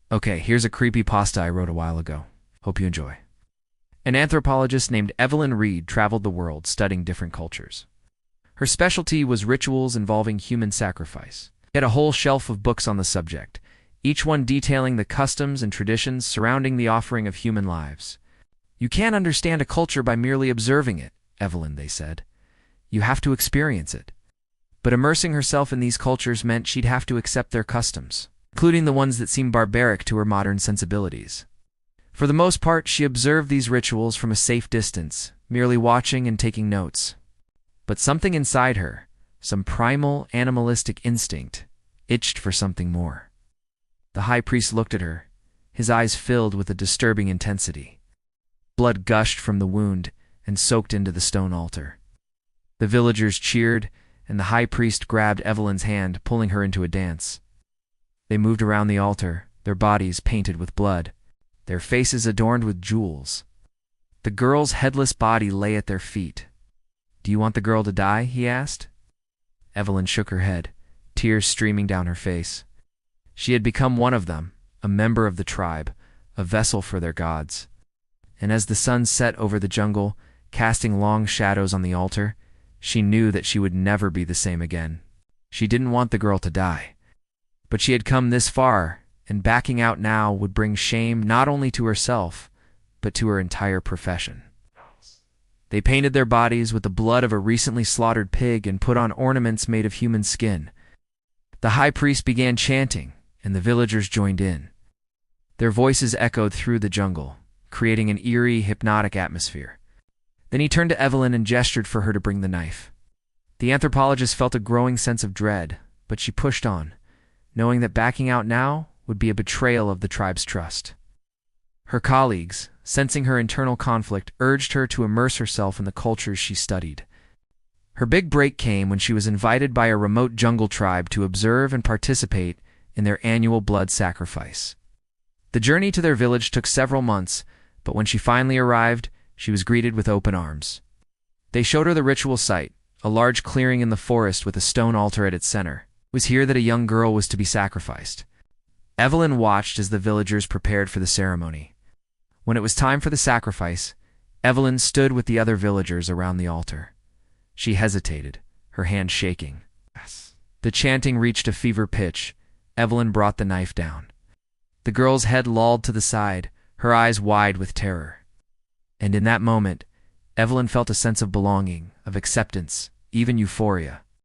Okay, here's a creepypasta I wrote a while ago. Hope you enjoy. An anthropologist named Evelyn Reed traveled the world studying different cultures. Her specialty was rituals involving human sacrifice. She had a whole shelf of books on the subject, each one detailing the customs and traditions surrounding the offering of human lives. You can't understand a culture by merely observing it, Evelyn, they said. You have to experience it. But immersing herself in these cultures meant she'd have to accept their customs, including the ones that seemed barbaric to her modern sensibilities. For the most part, she observed these rituals from a safe distance, merely watching and taking notes. But something inside her, some primal, animalistic instinct, itched for something more. The high priest looked at her, his eyes filled with a disturbing intensity. Blood gushed from the wound and soaked into the stone altar. The villagers cheered, and the high priest grabbed Evelyn's hand, pulling her into a dance. They moved around the altar, their bodies painted with blood, their faces adorned with jewels. The girl's headless body lay at their feet. "Do you want the girl to die?" he asked. Evelyn shook her head, tears streaming down her face. She had become one of them, a member of the tribe, a vessel for their gods. And as the sun set over the jungle, casting long shadows on the altar, she knew that she would never be the same again. She didn't want the girl to die. But she had come this far, and backing out now would bring shame not only to herself, but to her entire profession. They painted their bodies with the blood of a recently slaughtered pig and put on ornaments made of human skin. The high priest began chanting, and the villagers joined in. Their voices echoed through the jungle, creating an eerie, hypnotic atmosphere. Then he turned to Evelyn and gestured for her to bring the knife. The anthropologist felt a growing sense of dread, but she pushed on, knowing that backing out now would be a betrayal of the tribe's trust. Her colleagues, sensing her internal conflict, urged her to immerse herself in the cultures she studied. Her big break came when she was invited by a remote jungle tribe to observe and participate in their annual blood sacrifice. The journey to their village took several months, but when she finally arrived, she was greeted with open arms. They showed her the ritual site, a large clearing in the forest with a stone altar at its center. It was here that a young girl was to be sacrificed. Evelyn watched as the villagers prepared for the ceremony. When it was time for the sacrifice, Evelyn stood with the other villagers around the altar. She hesitated, her hand shaking. The chanting reached a fever pitch. Evelyn brought the knife down. The girl's head lolled to the side, her eyes wide with terror. And in that moment, Evelyn felt a sense of belonging, of acceptance, even euphoria.